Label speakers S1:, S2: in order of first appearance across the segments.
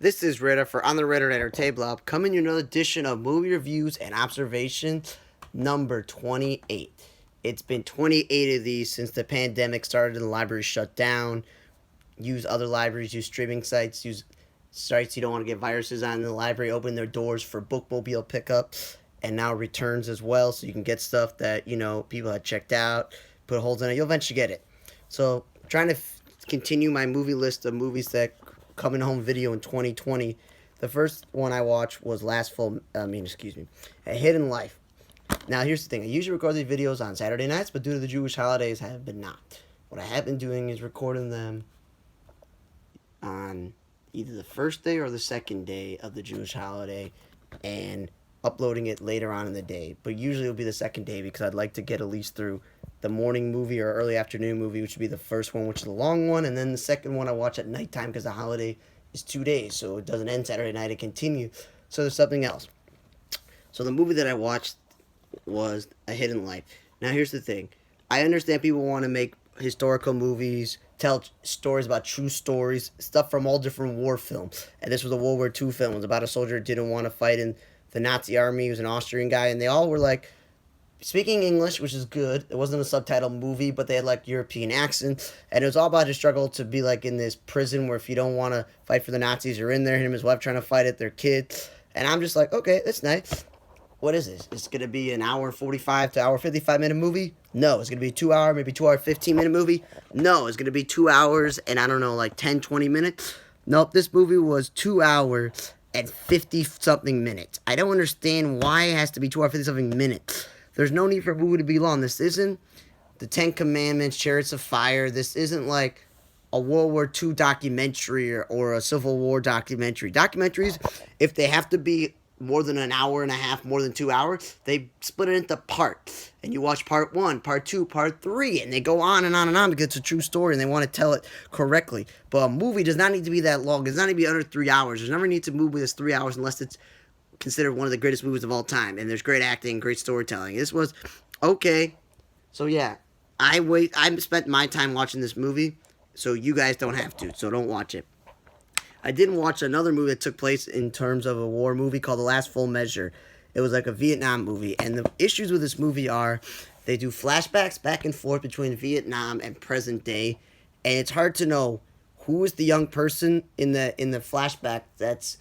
S1: This is Ritter for On the Ritter Table Up, coming you another edition of Movie Reviews and Observations number 28. It's been 28 of these since the pandemic started and the library shut down. Use other libraries, use streaming sites, use sites you don't want to get viruses on. The library opened their doors for bookmobile pickup and now returns as well, so you can get stuff that, people had checked out, put holes in it. You'll eventually get it. So, trying to continue my movie list of movies that coming home video in 2020. The first one I watched was A Hidden Life. Now, here's the thing. I usually record these videos on Saturday nights, but due to the Jewish holidays, I have been not. What I have been doing is recording them on either the first day or the second day of the Jewish holiday and uploading it later on in the day. But usually it'll be the second day because I'd like to get at least through the morning movie or early afternoon movie, which would be the first one, which is the long one, and then the second one I watch at nighttime because the holiday is 2 days, so it doesn't end Saturday night, it continues. So there's something else. So the movie that I watched was A Hidden Life. Now here's the thing. I understand people want to make historical movies, tell stories about true stories, stuff from all different war films. And this was a World War II film. It was about a soldier who didn't want to fight in the Nazi army. He was an Austrian guy, and they all were like speaking English, which is good. It wasn't a subtitle movie, but they had like European accents, and it was all about his struggle to be like in this prison where if you don't want to fight for the Nazis, you're in there. Him and his wife trying to fight it, their kids, and I'm just like, okay, that's nice. What is this? It's gonna be an hour 45 to hour 55 minute movie? No, it's gonna be 2 hour, maybe 2 hour 15 minute movie. No, it's gonna be 2 hours and I don't know, like 10-20 minutes. Nope, this movie was 2 hours and 50 something minutes. I don't understand why it has to be 2 hour 50 something minutes. There's no need for a movie to be long. This isn't the Ten Commandments, Chariots of Fire. This isn't like a World War II documentary or a Civil War documentary. Documentaries, if they have to be more than an hour and a half, more than 2 hours, they split it into parts. And you watch part one, part two, part three, and they go on and on and on because it's a true story and they want to tell it correctly. But a movie does not need to be that long. It does not need to be under 3 hours. There's never need to movie that's 3 hours unless it's considered one of the greatest movies of all time. And there's great acting, great storytelling. This was okay. So yeah, I spent my time watching this movie, so you guys don't have to. So don't watch it. I didn't watch another movie that took place in terms of a war movie called The Last Full Measure. It was like a Vietnam movie, and the issues with this movie are they do flashbacks back and forth between Vietnam and present day, and it's hard to know who is the young person in the flashback that's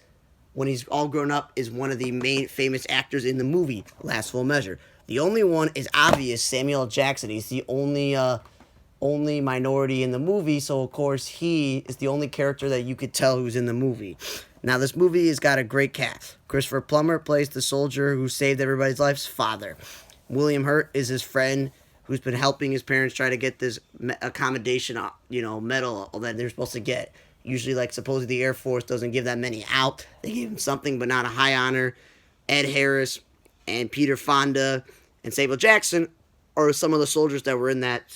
S1: when he's all grown up is one of the main famous actors in the movie Last Full Measure. The only one is obvious, Samuel Jackson. He's the only minority in the movie, so of course he is the only character that you could tell who's in the movie. Now this movie has got a great cast. Christopher Plummer plays the soldier who saved everybody's life's father. William Hurt is his friend who's been helping his parents try to get this accommodation, medal that they're supposed to get. Usually, like, supposedly the Air Force doesn't give that many out. They give him something, but not a high honor. Ed Harris and Peter Fonda and Samuel Jackson are some of the soldiers that were in that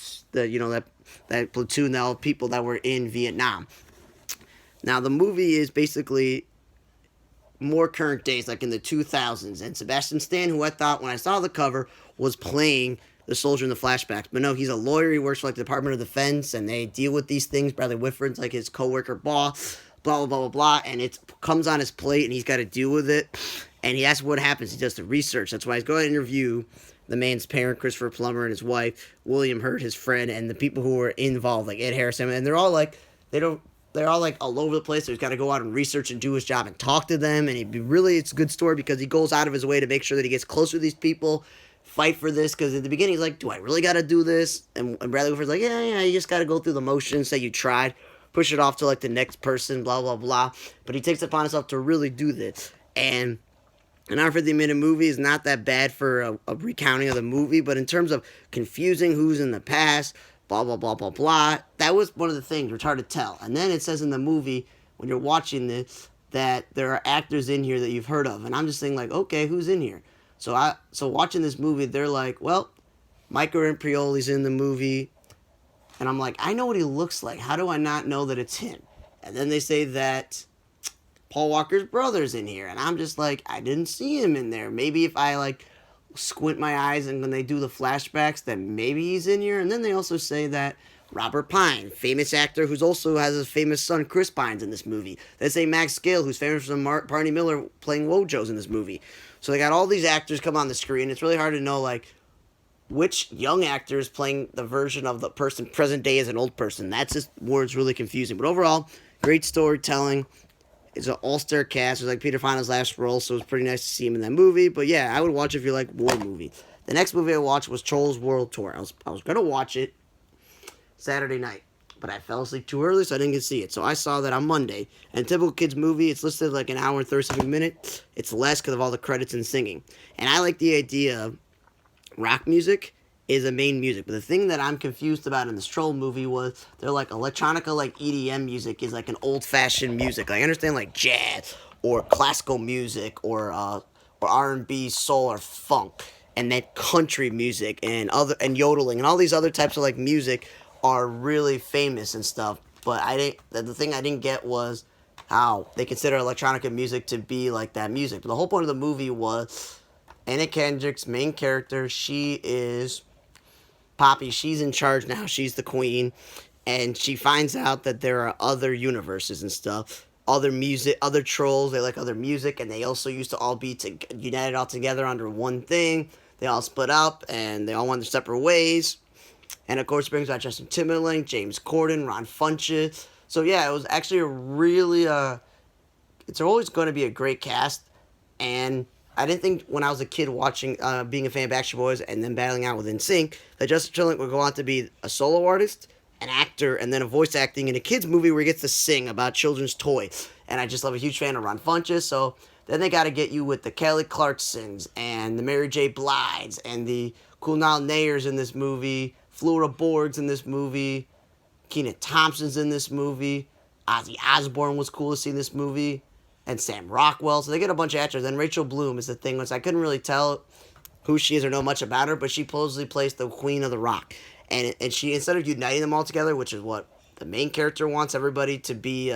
S1: platoon, all people that were in Vietnam. Now, the movie is basically more current days, like in the 2000s. And Sebastian Stan, who I thought when I saw the cover was playing the soldier in the flashbacks. But no, he's a lawyer. He works for like the Department of Defense, and they deal with these things. Bradley Whitford's like his co-worker boss, blah, blah, blah, blah, blah. And it comes on his plate, and he's got to deal with it. And he asks what happens. He does the research. That's why he's going to interview the man's parent, Christopher Plummer, and his wife, William Hurt, his friend, and the people who were involved, like Ed Harris. And they're all like, they're all like all over the place. So he's got to go out and research and do his job and talk to them. And it's a good story because he goes out of his way to make sure that he gets closer to these people, fight for this. Because at the beginning, he's like, do I really got to do this? And Bradley Whitford's like, yeah, you just got to go through the motions, say you tried, push it off to like the next person, blah, blah, blah. But he takes it upon himself to really do this. And an hour 50-minute movie is not that bad for a recounting of the movie, but in terms of confusing who's in the past, blah, blah, blah, blah, blah, that was one of the things we're hard to tell. And then it says in the movie, when you're watching this, that there are actors in here that you've heard of. And I'm just thinking, like, okay, who's in here? So watching this movie, they're like, well, Michael Imperioli's in the movie. And I'm like, I know what he looks like. How do I not know that it's him? And then they say that Paul Walker's brother's in here, and I'm just like, I didn't see him in there. Maybe if I like squint my eyes and when they do the flashbacks, that maybe he's in here. And then they also say that Robert Pine, famous actor who's also has his famous son Chris Pines in this movie. They say Max Gale, who's famous from Barney Miller playing Wojo's in this movie. So they got all these actors come on the screen. It's really hard to know like which young actor is playing the version of the person present day as an old person. That's just where it's really confusing. But overall, great storytelling. It's an all-star cast. It was like Peter Fonda's last role, so it was pretty nice to see him in that movie. But yeah, I would watch it if you like war movie. The next movie I watched was Trolls World Tour. I was gonna watch it Saturday night, but I fell asleep too early, so I didn't get to see it. So I saw that on Monday. And typical kids movie, it's listed like an hour and 37 minutes. It's less because of all the credits and singing. And I like the idea of rock music is a main music. But the thing that I'm confused about in this Troll movie was they're like electronica, like EDM music is like an old-fashioned music. Like, I understand like jazz or classical music or R&B, soul, or funk, and that country music and yodeling and all these other types of like music are really famous and stuff. But the thing I didn't get was how they consider electronica music to be like that music. But the whole point of the movie was Anna Kendrick's main character. She is Poppy. She's in charge now. She's the queen. And she finds out that there are other universes and stuff. Other music, other trolls. They like other music. And they also used to all be united all together under one thing. They all split up. And they all went their separate ways. And of course, it brings out Justin Timberlake, James Corden, Ron Funches. So yeah, it was actually a really, it's always going to be a great cast. And I didn't think when I was a kid watching, being a fan of Backstreet Boys and then battling out with NSYNC, that Justin Timberlake would go on to be a solo artist, an actor, and then a voice acting in a kid's movie where he gets to sing about children's toys. And I just love a huge fan of Ron Funches. So then they got to get you with the Kelly Clarksons and the Mary J. Bliges and the Kunal Nayers in this movie, Flora Borg's in this movie, Kenan Thompson's in this movie, Ozzy Osbourne was cool to see in this movie, and Sam Rockwell. So they get a bunch of actors. And Rachel Bloom is the thing, which I couldn't really tell who she is or know much about her, but she supposedly plays the Queen of the Rock. And she, instead of uniting them all together, which is what the main character wants everybody to be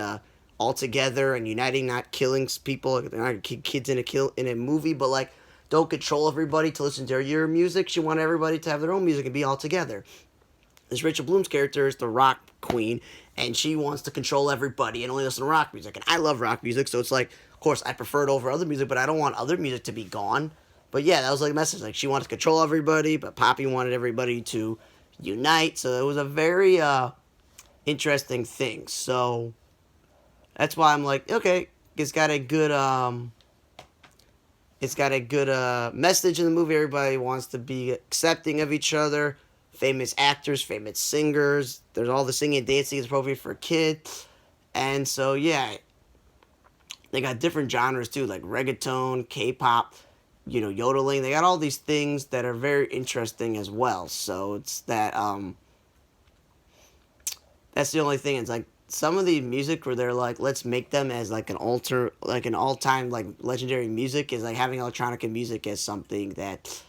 S1: all together and uniting, not killing people, not kids in a movie, but like don't control everybody to listen to your music. She wanted everybody to have their own music and be all together. This Rachel Bloom's character is the rock queen, and she wants to control everybody and only listen to rock music. And I love rock music, so it's like, of course, I prefer it over other music, but I don't want other music to be gone. But yeah, that was like a message. Like, she wants to control everybody, but Poppy wanted everybody to unite. So it was a very interesting thing. So that's why I'm like, okay, it's got a good message in the movie. Everybody wants to be accepting of each other. Famous actors, famous singers. There's all the singing and dancing is appropriate for kids. And so, yeah, they got different genres too, like reggaeton, K-pop, yodeling. They got all these things that are very interesting as well. So it's that, that's the only thing. It's like some of the music where they're like, let's make them as like an all-time like legendary music is like having electronica music as something that,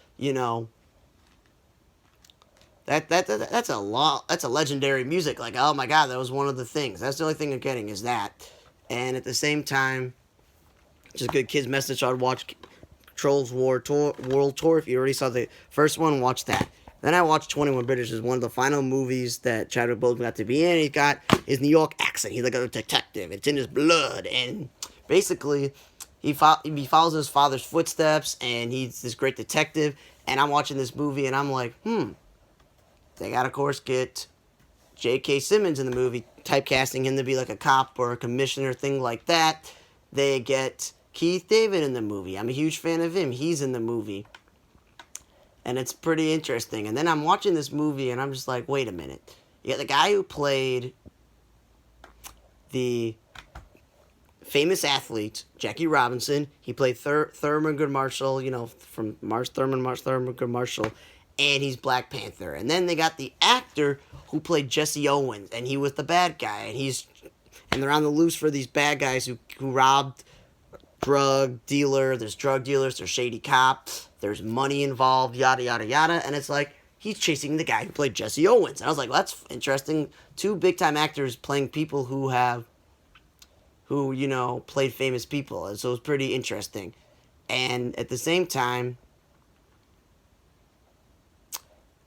S1: That's a legendary music. Like, oh my god, that was one of the things. That's the only thing I'm getting is that. And at the same time, just a good kids message. I'd watch Trolls World Tour. If you already saw the first one, watch that. Then I watched 21 British, is one of the final movies that Chadwick Boseman got to be in. He's got his New York accent. He's like a detective. It's in his blood. And basically, he follows his father's footsteps, and he's this great detective. And I'm watching this movie, and I'm like, They got, of course, get J.K. Simmons in the movie, typecasting him to be like a cop or a commissioner, thing like that. They get Keith David in the movie. I'm a huge fan of him. He's in the movie. And it's pretty interesting. And then I'm watching this movie, and I'm just like, wait a minute. You got the guy who played the famous athlete, Jackie Robinson. He played Thurgood Marshall, from Thurgood Marshall. And he's Black Panther. And then they got the actor who played Jesse Owens, and he was the bad guy. And they're on the loose for these bad guys who robbed drug dealer. There's drug dealers. There's shady cops. There's money involved. Yada yada yada. And it's like he's chasing the guy who played Jesse Owens. And I was like, well, that's interesting. Two big time actors playing people who played famous people. And so it's pretty interesting. And at the same time,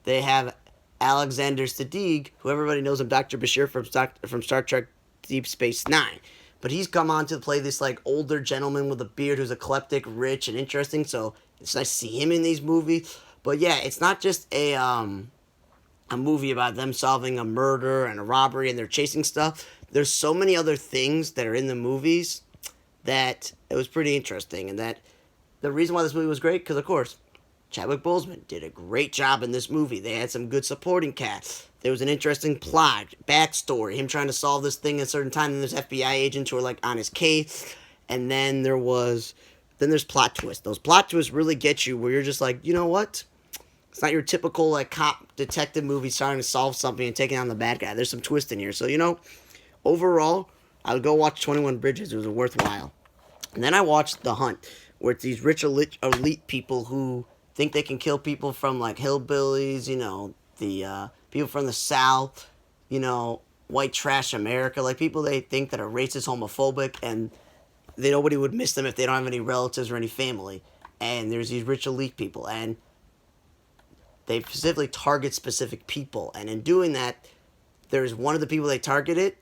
S1: they have Alexander Siddig, who everybody knows him, Dr. Bashir from Star Trek Deep Space Nine. But he's come on to play this like older gentleman with a beard who's eclectic, rich, and interesting. So it's nice to see him in these movies. But yeah, it's not just a movie about them solving a murder and a robbery and they're chasing stuff. There's so many other things that are in the movies that it was pretty interesting. And that the reason why this movie was great, because of course, Chadwick Boseman did a great job in this movie. They had some good supporting cast. There was an interesting plot, backstory, him trying to solve this thing at a certain time, and there's FBI agents who are like on his case. And then there's plot twists. Those plot twists really get you where you're just like, you know what? It's not your typical like cop detective movie trying to solve something and taking on the bad guy. There's some twist in here. So, overall, I would go watch 21 Bridges. It was worthwhile. And then I watched The Hunt, where it's these rich elite people who think they can kill people from like hillbillies, the people from the South, white trash America, like people they think that are racist, homophobic, and nobody would miss them if they don't have any relatives or any family. And there's these rich elite people, and they specifically target specific people. And in doing that, there's one of the people they targeted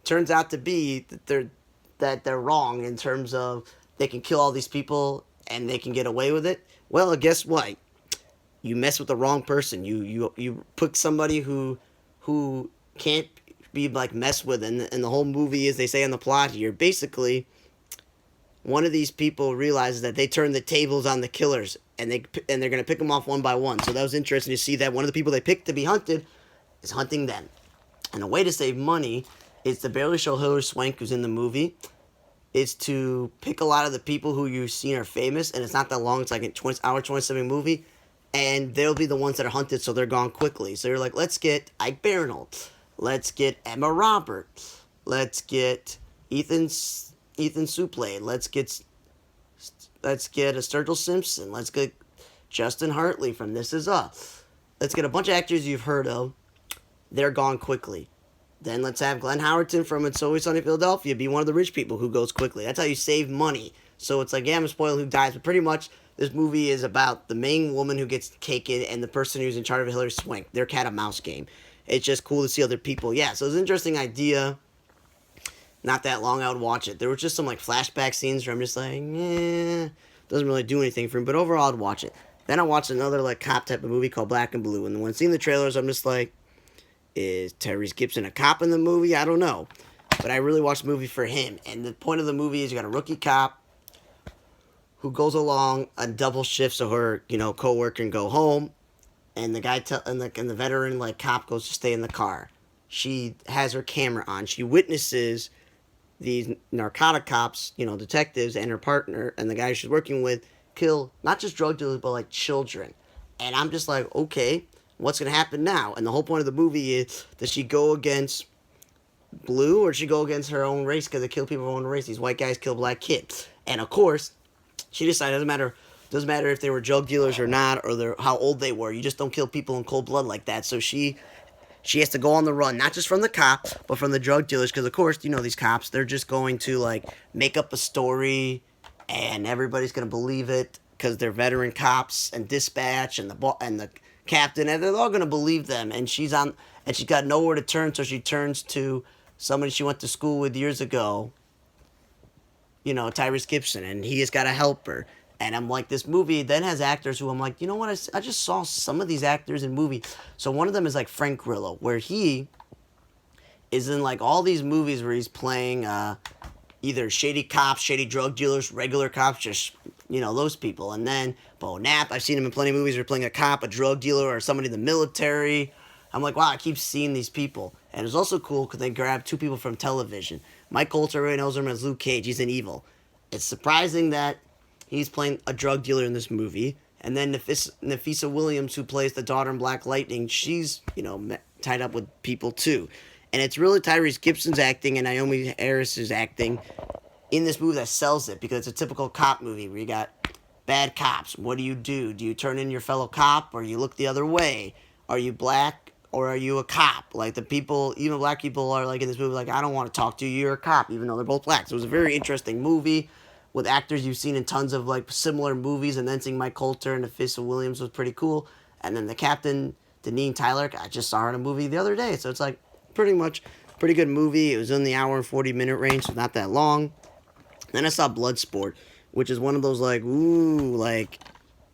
S1: turns out to be that they're wrong in terms of they can kill all these people and they can get away with it. Well, guess what? You mess with the wrong person. You put somebody who can't be like messed with, and the whole movie is, they say in the plot here, basically one of these people realizes that they turned the tables on the killers, and they're gonna pick them off one by one. So that was interesting to see that one of the people they picked to be hunted is hunting them. And a way to save money is to barely show Hilary Swank, who's in the movie, is to pick a lot of the people who you've seen are famous, and it's not that long. It's like an hour 27 movie, and they'll be the ones that are hunted, so they're gone quickly. So you're like, let's get Ike Barinholtz, let's get Emma Roberts, let's get Ethan Suplee, let's get a Sturgill Simpson, let's get Justin Hartley from This Is Us, let's get a bunch of actors you've heard of. They're gone quickly. Then let's have Glenn Howerton from It's Always Sunny in Philadelphia be one of the rich people who goes quickly. That's how you save money. So it's like, yeah, I'm spoiling who dies, but pretty much this movie is about the main woman who gets taken and the person who's in charge of Hilary Swank. Their cat and mouse game. It's just cool to see other people. Yeah, so it's an interesting idea. Not that long, I would watch it. There were just some like flashback scenes where I'm just like, doesn't really do anything for me. But overall, I'd watch it. Then I watched another like cop type of movie called Black and Blue. And when seeing the trailers, I'm just like, is Tyrese Gibson a cop in the movie? I don't know. But I really watched the movie for him. And the point of the movie is you got a rookie cop who goes along a double shift so her, co-worker can go home. And the guy and the veteran like cop goes to stay in the car. She has her camera on. She witnesses these narcotic cops, detectives, and her partner and the guy she's working with kill not just drug dealers but like children. And I'm just like, okay, what's going to happen now? And the whole point of the movie is, does she go against Blue or does she go against her own race because they kill people of her own race? These white guys kill black kids. And of course, she decided it doesn't matter if they were drug dealers or not, or how old they were. You just don't kill people in cold blood like that. So she has to go on the run, not just from the cop, but from the drug dealers. Because of course, these cops, they're just going to like make up a story and everybody's going to believe it because they're veteran cops and dispatch and the captain, and they're all going to believe them. And she's got nowhere to turn, so she turns to somebody she went to school with years ago, Tyrese Gibson, and he has got to help her. And I'm like, this movie then has actors who I'm like, you know what, I just saw some of these actors in movies. So one of them is like Frank Grillo, where he is in like all these movies where he's playing either shady cops, shady drug dealers, regular cops, just those people. And then Bo Knapp, I've seen him in plenty of movies where he's playing a cop, a drug dealer, or somebody in the military. I'm like, wow, I keep seeing these people. And it's also cool because they grabbed two people from television. Mike Coulter, everybody knows him as Luke Cage. He's an evil. It's surprising that he's playing a drug dealer in this movie. And then Nafisa Williams, who plays the daughter in Black Lightning, she's, tied up with people too. And it's really Tyrese Gibson's acting and Naomi Harris's acting in this movie that sells it, because it's a typical cop movie where you got bad cops. What do? Do you turn in your fellow cop, or you look the other way? Are you black, or are you a cop? Like the people, even black people are like in this movie, like, I don't want to talk to you, you're a cop, even though they're both black. So it was a very interesting movie with actors you've seen in tons of like similar movies, and then seeing Mike Coulter and Nafisa Williams was pretty cool. And then the captain Deneen Tyler, I just saw her in a movie the other day. So it's like pretty much pretty good movie. It was in the hour and 40-minute range, so not that long. Then I saw Bloodsport, which is one of those like, ooh, like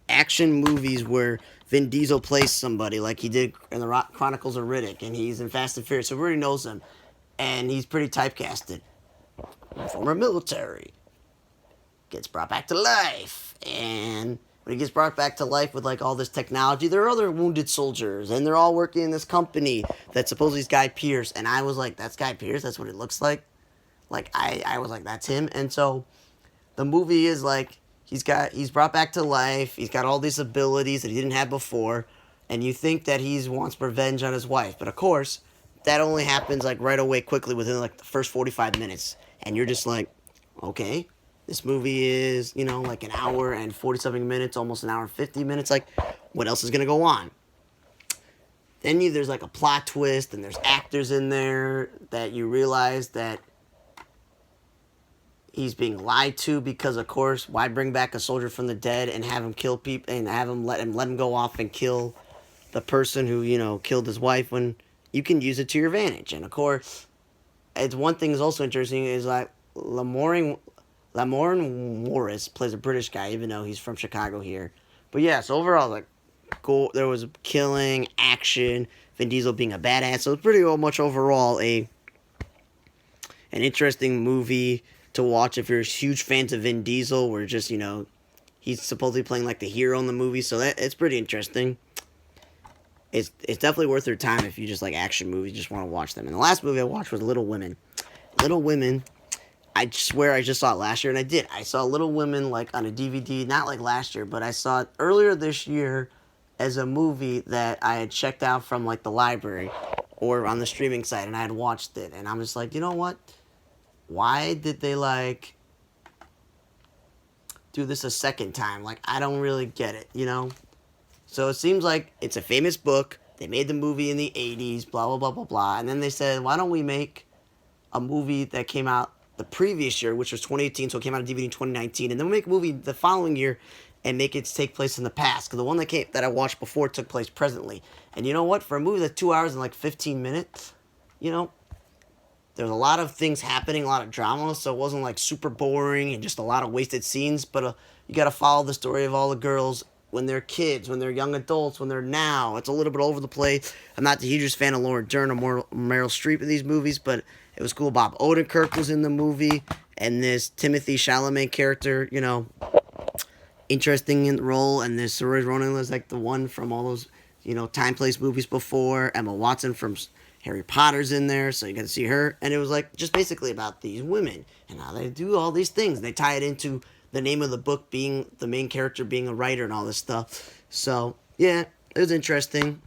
S1: action movies where Vin Diesel plays somebody like he did in the Chronicles of Riddick, and he's in Fast and Furious, so everybody knows him, and he's pretty typecasted. Former military, gets brought back to life, and when he gets brought back to life with like all this technology, there are other wounded soldiers, and they're all working in this company that supposedly is Guy Pearce, and I was like, that's Guy Pearce, that's what it looks like. Like I was like, that's him. And so the movie is like he's brought back to life. He's got all these abilities that he didn't have before, and you think that he wants revenge on his wife, but of course, that only happens like right away, quickly within like the first 45 minutes, and you're just like, okay, this movie is like an hour and 40-something minutes, almost an hour and 50 minutes. Like, what else is gonna go on? Then there's like a plot twist, and there's actors in there that you realize that he's being lied to, because of course, why bring back a soldier from the dead and have him kill people and have him let him go off and kill the person who killed his wife, when you can use it to your advantage? And of course, it's one thing is also interesting is like Lamorne Morris plays a British guy, even though he's from Chicago here. But yeah, so overall, like, cool. There was killing, action, Vin Diesel being a badass. So it's pretty much overall an interesting movie to watch if you're huge fans of Vin Diesel. Where just he's supposedly playing like the hero in the movie, so it's pretty interesting. It's definitely worth your time if you just like action movies, just want to watch them. And the last movie I watched was Little Women. Little Women, I swear I just saw it last year, and I did. I saw Little Women like on a DVD, not like last year, but I saw it earlier this year as a movie that I had checked out from like the library or on the streaming site, and I had watched it, and I'm just like, you know what? Why did they like do this a second time? Like, I don't really get it, So it seems like it's a famous book. They made the movie in the 80s, blah, blah, blah, blah, blah. And then they said, why don't we make a movie that came out the previous year, which was 2018, so it came out on DVD in 2019. And then we make a movie the following year and make it take place in the past. Because the one that I watched before took place presently. And you know what? For a movie that's 2 hours and like 15 minutes, there's a lot of things happening, a lot of drama, so it wasn't like super boring and just a lot of wasted scenes. But you got to follow the story of all the girls when they're kids, when they're young adults, when they're now. It's a little bit over the place. I'm not the hugest fan of Laura Dern or Meryl Streep in these movies, but it was cool. Bob Odenkirk was in the movie, and this Timothy Chalamet character, interesting in the role. And this Saoirse Ronan was like the one from all those, time, place movies before. Emma Watson from Harry Potter's in there, so you got to see her. And it was like just basically about these women and how they do all these things. They tie it into the name of the book being the main character being a writer and all this stuff. So yeah, it was interesting.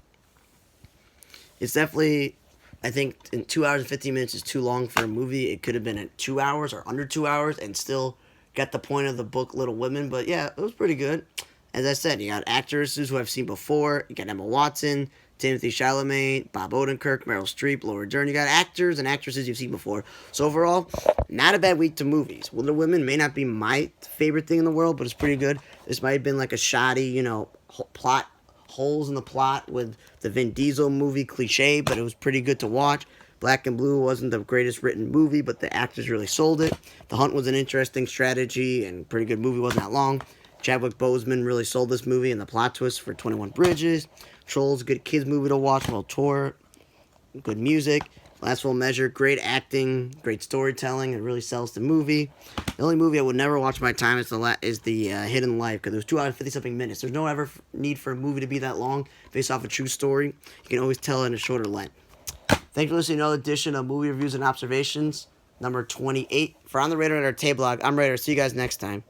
S1: It's definitely, I think, in 2 hours and 15 minutes is too long for a movie. It could have been at 2 hours or under 2 hours and still got the point of the book Little Women. But yeah, it was pretty good. As I said, you got actresses who I've seen before. You got Emma Watson, Timothy Chalamet, Bob Odenkirk, Meryl Streep, Laura Dern. You got actors and actresses you've seen before. So overall, not a bad week to movies. Little Women may not be my favorite thing in the world, but it's pretty good. This might have been like a shoddy, plot, holes in the plot with the Vin Diesel movie cliche, but it was pretty good to watch. Black and Blue wasn't the greatest written movie, but the actors really sold it. The Hunt was an interesting strategy and pretty good movie, wasn't that long. Chadwick Boseman really sold this movie, and the plot twist for 21 Bridges. Trolls, good kids movie to watch. Well, tour, good music. Last Full Measure, great acting, great storytelling. It really sells the movie. The only movie I would never watch my time is the Hidden Life, because it was 2 hours and 50-something minutes. There's no ever need for a movie to be that long based off a true story. You can always tell it in a shorter length. Thanks for listening to another edition of Movie Reviews and Observations, number 28. For On the Radar at our Tablog, I'm Radar. See you guys next time.